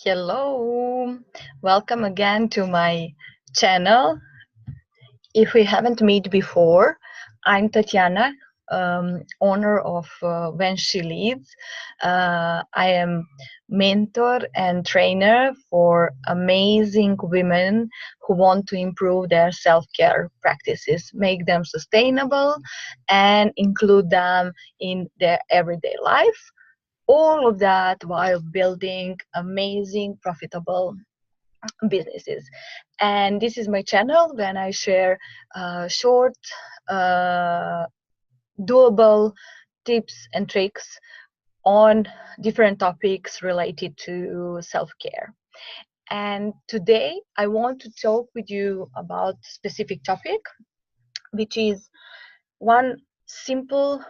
Hello, welcome again to my channel. If we haven't met before, I'm Tatiana, owner of When She Leads. I am mentor and trainer for amazing women who want to improve their self-care practices, make them sustainable, and include them in their everyday life. All of that while building amazing, profitable businesses. And this is my channel when I share short, uh, doable tips and tricks on different topics related to self-care. And today I want to talk with you about a specific topic, which is one simple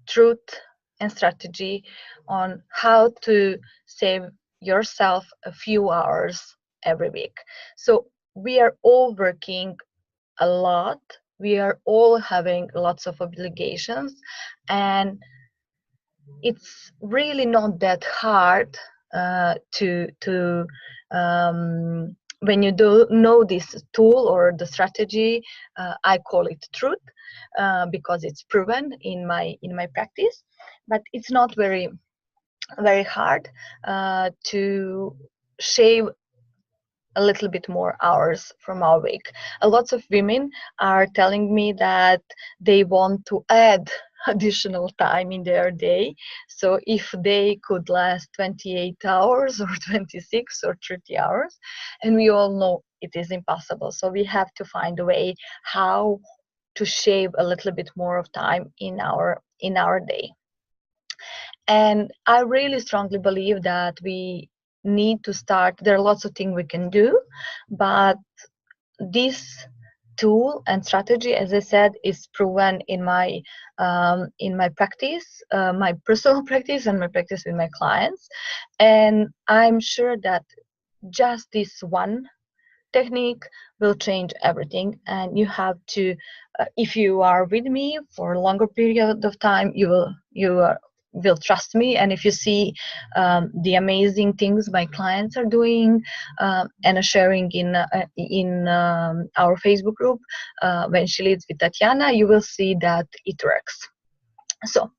truth and strategy on how to save yourself a few hours every week. So we are all working a lot. We are all having lots of obligations, and it's really not that hard to when you do know this tool or the strategy. I call it truth because it's proven in my practice, but it's not very hard to shave a little bit more hours from our week. A lot of women are telling me that they want to add additional time in their day. So if they could last 28 hours or 26 or 30 hours, and we all know it is impossible. So we have to find a way how to shave a little bit more of time in our day. And I really strongly believe that we need to start. There are lots of things we can do, but this tool and strategy, as I said, is proven in my practice, my personal practice, and my practice with my clients. And I'm sure that just this one technique will change everything. And you have to, if you are with me for a longer period of time, will trust me. And if you see the amazing things my clients are doing and are sharing in our Facebook group, When She Leads with Tatiana, you will see that it works. So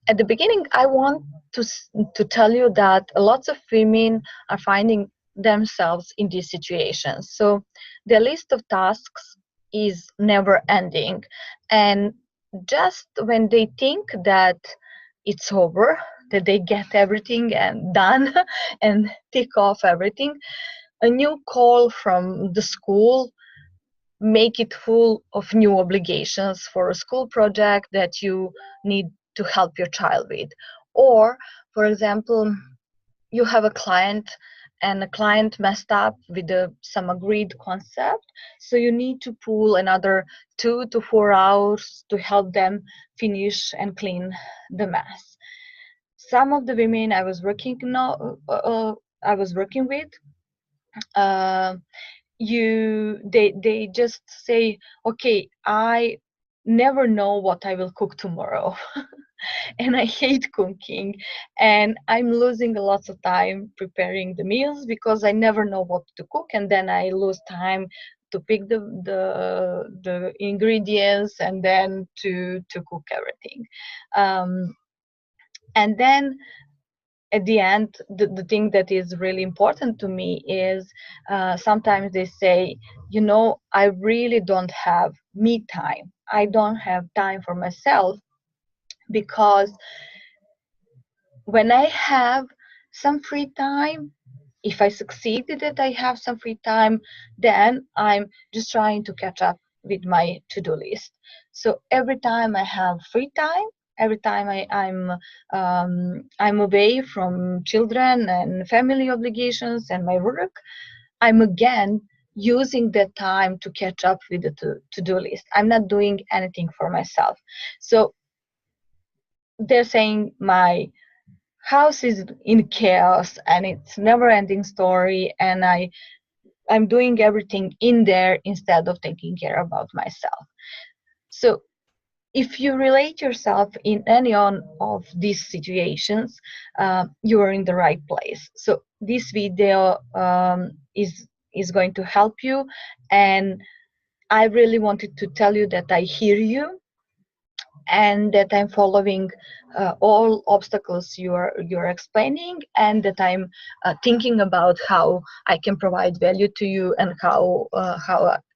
at the beginning, I want to tell you that lots of women are finding themselves in these situations. So the list of tasks is never ending, and just when they think that it's over, that they get everything and done and tick off everything, a new call from the school make it full of new obligations for a school project that you need to help your child with. Or, for example, you have a client and a client messed up with some agreed concept, so you need to pull another 2 to 4 hours to help them finish and clean the mess. Some of the women I was working with, uh, they just say, okay, I never know what I will cook tomorrow. And I hate cooking, and I'm losing a lot of time preparing the meals because I never know what to cook, and then I lose time to pick the ingredients and then to cook everything. And then at the end, the thing that is really important to me is sometimes they say, I really don't have me time. I don't have time for myself, because when I have some free time, if I succeeded that I have some free time, then I'm just trying to catch up with my to-do list. So every time I have free time, every time I'm away from children and family obligations and my work, I'm again using that time to catch up with the to-do list. I'm not doing anything for myself. So they're saying my house is in chaos and it's never ending story, and I'm doing everything in there instead of taking care about myself. So if you relate yourself in any one of these situations, you are in the right place. So this video is going to help you, and I really wanted to tell you that I hear you and that I'm following all obstacles you're explaining, and that I'm thinking about how I can provide value to you and how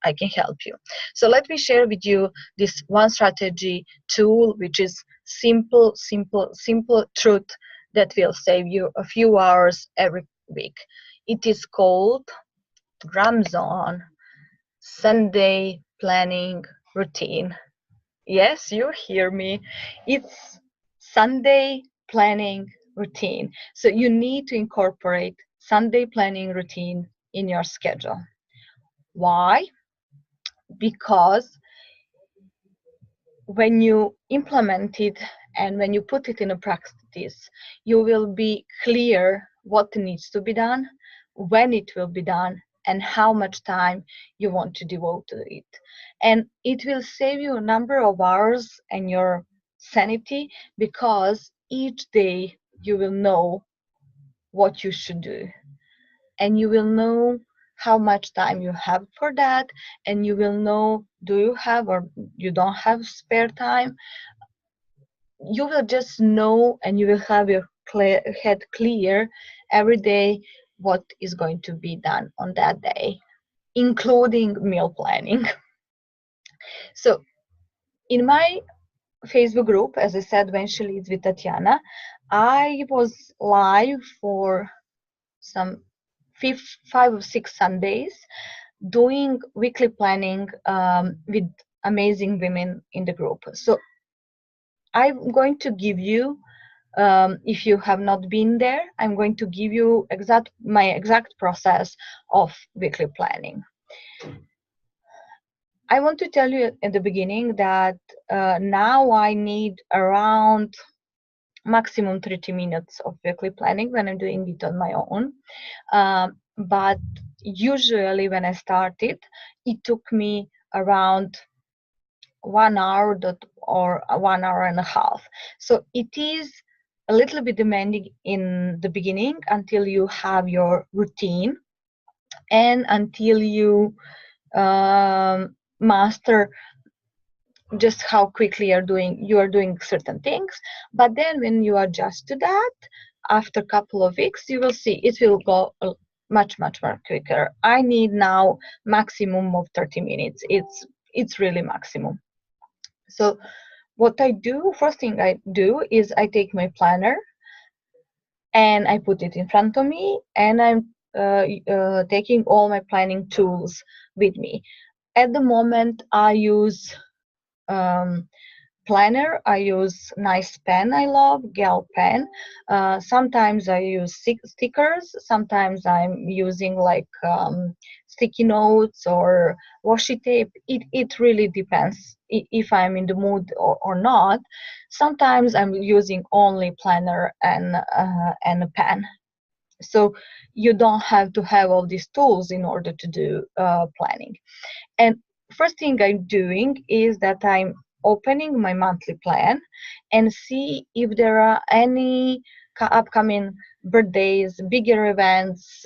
I can help you. So let me share with you this one strategy tool, which is simple truth that will save you a few hours every week. It is called Ramzan Sunday Planning Routine. Yes, you hear me. It's Sunday planning routine. So you need to incorporate Sunday planning routine in your schedule. Why? Because when you implement it and when you put it in a practice, you will be clear what needs to be done, when it will be done, and how much time you want to devote to it. And it will save you a number of hours and your sanity, because each day you will know what you should do, and you will know how much time you have for that, and you will know, do you have or you don't have spare time. You will just know, and you will have your head clear every day what is going to be done on that day, including meal planning. So in my Facebook group, as I said, When She Leads with Tatiana, I was live for some 5 or 6 Sundays doing weekly planning with amazing women in the group. So I'm going to give you, if you have not been there, I'm going to give you my exact process of weekly planning. I want to tell you at the beginning that now I need around maximum 30 minutes of weekly planning when I'm doing it on my own. But usually when I started, it took me around 1 hour or 1 hour and a half. So it is a little bit demanding in the beginning until you have your routine and until you master just how quickly you are doing certain things. But then when you adjust to that, after a couple of weeks, you will see it will go much more quicker. I need now maximum of 30 minutes. It's really maximum. So what I do, first thing I do is I take my planner and I put it in front of me, and I'm taking all my planning tools with me. At the moment, I use planner. I use nice pen. I love gel pen. Sometimes I use stickers. Sometimes I'm using like sticky notes or washi tape. It really depends if I'm in the mood or not. Sometimes I'm using only planner and a pen. So you don't have to have all these tools in order to do planning. And first thing I'm doing is that I'm opening my monthly plan and see if there are any upcoming birthdays, bigger events,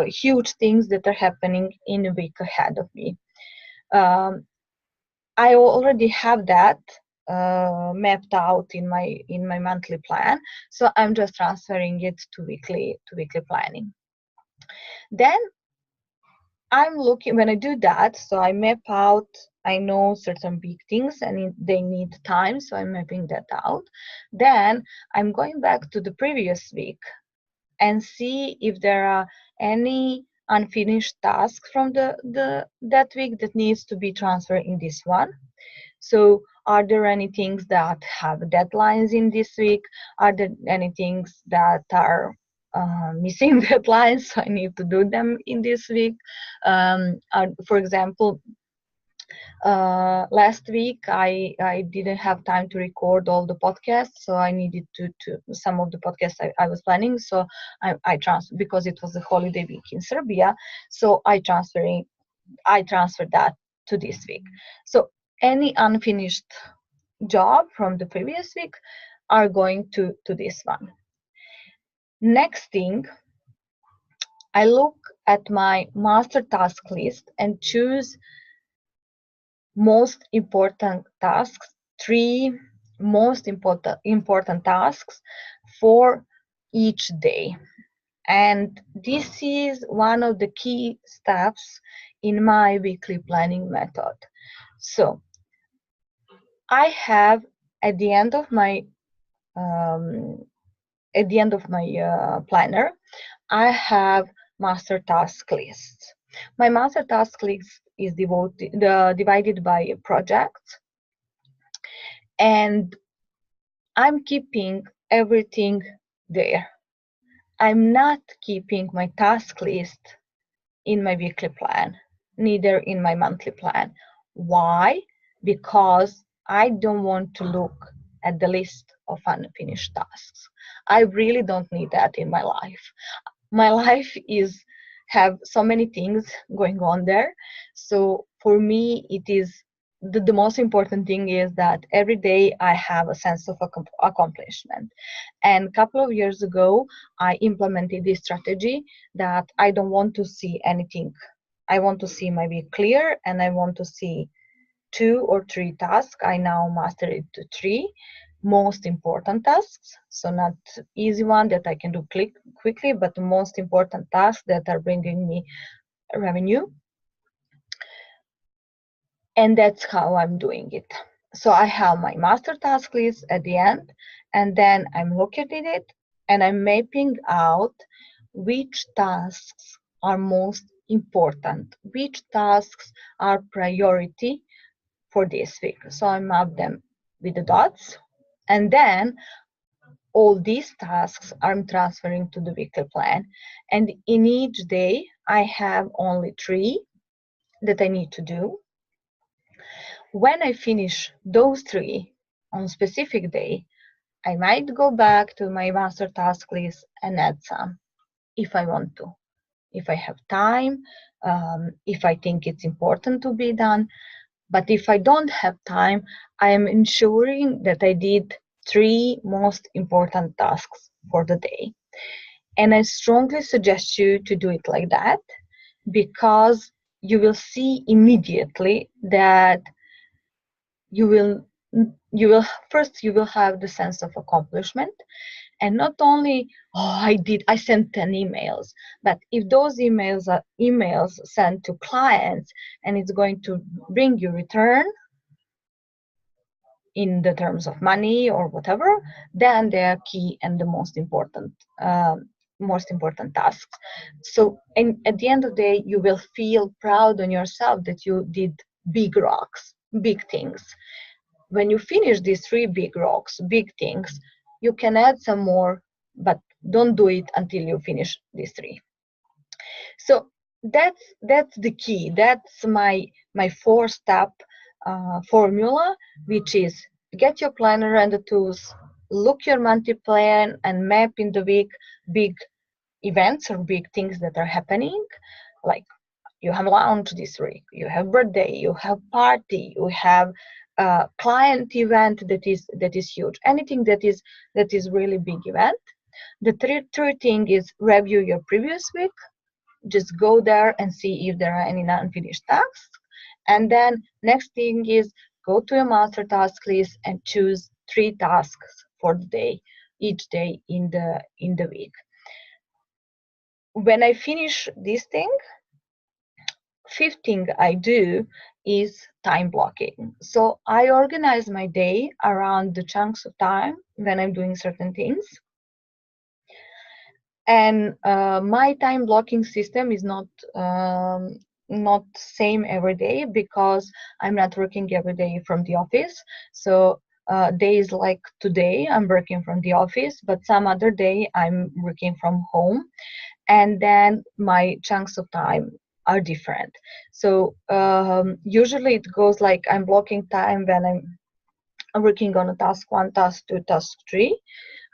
huge things that are happening in a week ahead of me. I already have that mapped out in my monthly plan, so I'm just transferring it to weekly planning. Then I'm looking, when I do that, so I map out, I know certain big things and they need time, so I'm mapping that out. Then I'm going back to the previous week and see if there are any unfinished tasks from that week that needs to be transferred in this one. So are there any things that have deadlines in this week? Are there any things that are missing deadlines, so I need to do them in this week? For example, last week I didn't have time to record all the podcasts, so I needed to some of the podcasts I was planning, so I transferred, because it was a holiday week in Serbia, so I transferred that to this week. So any unfinished job from the previous week are going to this one. Next thing, I look at my master task list and choose most important tasks, 3 most important tasks for each day. And this is one of the key steps in my weekly planning method. So I have at the end of my planner, I have master task lists. My master task list is divided by projects, and I'm keeping everything there. I'm not keeping my task list in my weekly plan, neither in my monthly plan. Why? Because I don't want to look at the list of unfinished tasks. I really don't need that in my life. My life is have so many things going on there. So for me, it is the most important thing is that every day I have a sense of accomplishment. And a couple of years ago, I implemented this strategy that I don't want to see anything. I want to see my week clear, and I want to see 2 or 3 tasks. I now mastered it to 3 most important tasks. So not easy one that I can do quickly, but the most important tasks that are bringing me revenue. And that's how I'm doing it. So I have my master task list at the end, and then I'm looking at it and I'm mapping out which tasks are most important, which tasks are priority for this week. So I map them with the dots, and then all these tasks I'm transferring to the weekly plan. And in each day, I have only 3 that I need to do. When I finish those 3 on a specific day, I might go back to my master task list and add some if I want to, if I have time, if I think it's important to be done. But if I don't have time, I am ensuring that I did 3 most important tasks for the day. And I strongly suggest you to do it like that, because you will see immediately that you will have the sense of accomplishment. And not only, oh, I sent 10 emails, but if those emails are emails sent to clients and it's going to bring you return in the terms of money or whatever, then they are key and the most important tasks. So, and at the end of the day, you will feel proud on yourself that you did big rocks, big things. When you finish these 3 big rocks, big things, you can add some more, but don't do it until you finish these 3. So that's the key. That's my 4-step formula, which is get your planner and the tools, look your monthly plan, and map in the week big events or big things that are happening, like you have launch this week, you have birthday, you have party, you have a client event that is huge, anything that is really big event. The third thing is review your previous week. Just go there and see if there are any unfinished tasks. And then next thing is go to your master task list and choose 3 tasks for the day, each day in the week. When I finish this thing, 5th thing I do is time blocking. So I organize my day around the chunks of time when I'm doing certain things. And my time blocking system is not same every day, because I'm not working every day from the office. So days like today I'm working from the office, but some other day I'm working from home, and then my chunks of time are different. So usually it goes like I'm blocking time when I'm working on a task 1, task 2, task 3.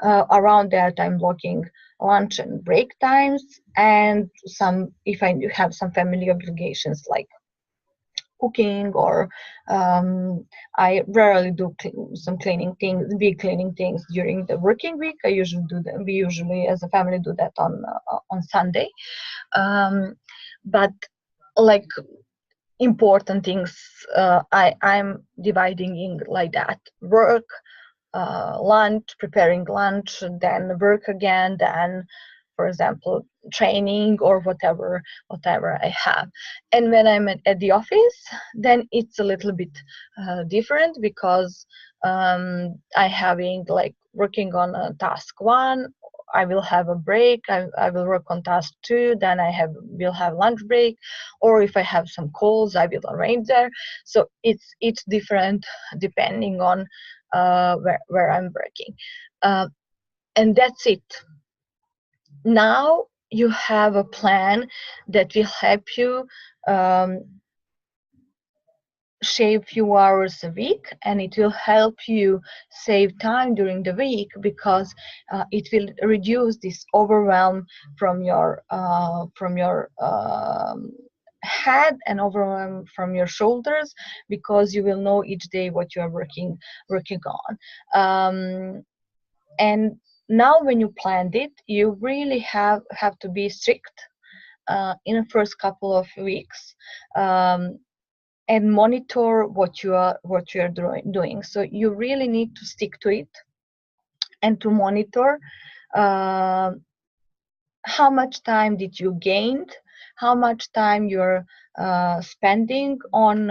Around that I'm blocking lunch and break times, and some, if I have some family obligations like cooking, or I rarely do some cleaning things, big cleaning things during the working week. I usually do that. We usually, as a family, do that on Sunday. But like important things, I'm dividing in like that: work, lunch, preparing lunch, then work again, then, for example, training or whatever I have. And when I'm at the office, then it's a little bit different, because I having like working on a task one, I will have a break. I will work on task two, then will have lunch break, or if I have some calls, I will arrange there. So it's different depending on where I'm working, and that's it. Now you have a plan that will help you shave few hours a week, and it will help you save time during the week, because it will reduce this overwhelm from your head, and overwhelm from your shoulders, because you will know each day what you are working on. And now when you planned it, you really have to be strict in the first couple of weeks, and monitor what you are doing. So you really need to stick to it, and to monitor how much time did you gain, how much time you're spending on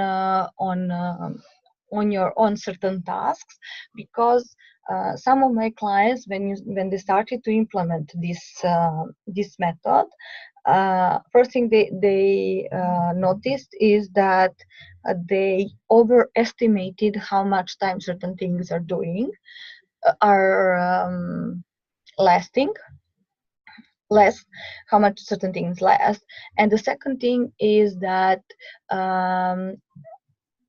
certain tasks. Because some of my clients, when they started to implement this method, first thing they noticed is that they overestimated how much time certain things are lasting less, how much certain things last. And the second thing is that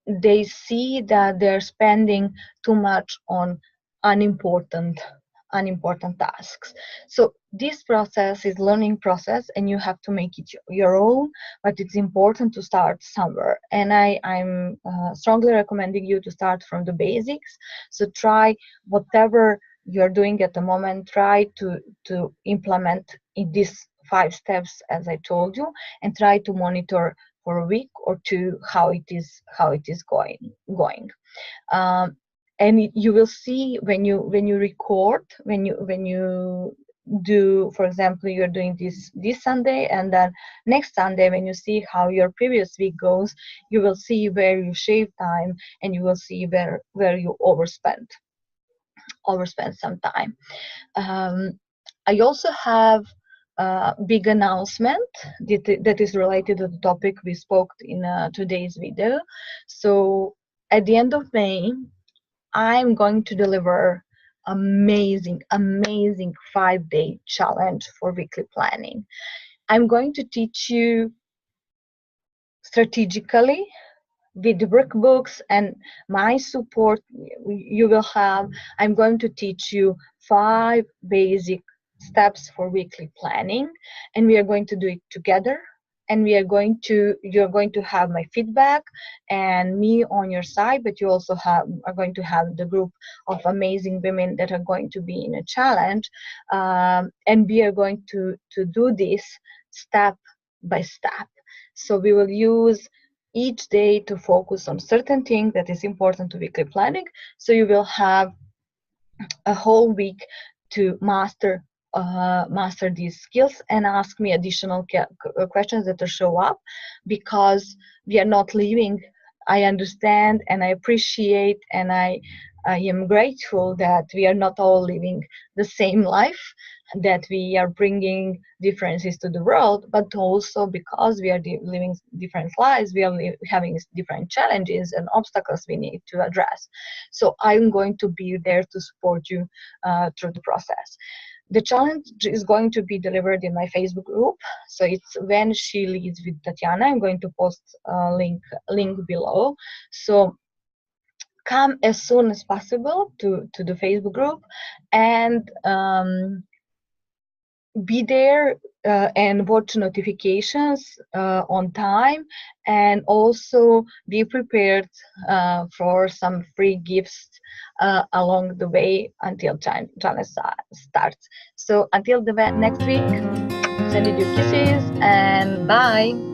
they see that they're spending too much on unimportant tasks. So this process is learning process, and you have to make it your own, but it's important to start somewhere. And I'm strongly recommending you to start from the basics. So try whatever you're doing at the moment, try to implement in these 5 steps as I told you, and try to monitor for a week or two how it is going. And you will see when you record, when you do, for example, you're doing this Sunday, and then next Sunday when you see how your previous week goes, you will see where you shave time, and you will see where you overspend some time. I also have a big announcement that is related to the topic we spoke in today's video. So at the end of May, I'm going to deliver amazing 5-day challenge for weekly planning. I'm going to teach you strategically with workbooks and my support you will have. I'm going to teach you 5 basic steps for weekly planning, and we are going to do it together. And you're going to have my feedback and me on your side, but you also are going to have the group of amazing women that are going to be in a challenge, and we are going to do this step by step. So we will use each day to focus on certain thing that is important to weekly planning. So you will have a whole week to master these skills, and ask me additional questions that will show up, because we are not leaving. I understand and I appreciate, and I am grateful that we are not all living the same life, that we are bringing differences to the world, but also because we are living different lives, we are having different challenges and obstacles we need to address. So I'm going to be there to support you through the process. The challenge is going to be delivered in my Facebook group. So it's When She Leads with Tatiana. I'm going to post a link below. So come as soon as possible to the Facebook group, and be there and watch notifications on time, and also be prepared for some free gifts along the way until China starts. So until the next week, sending you kisses and bye.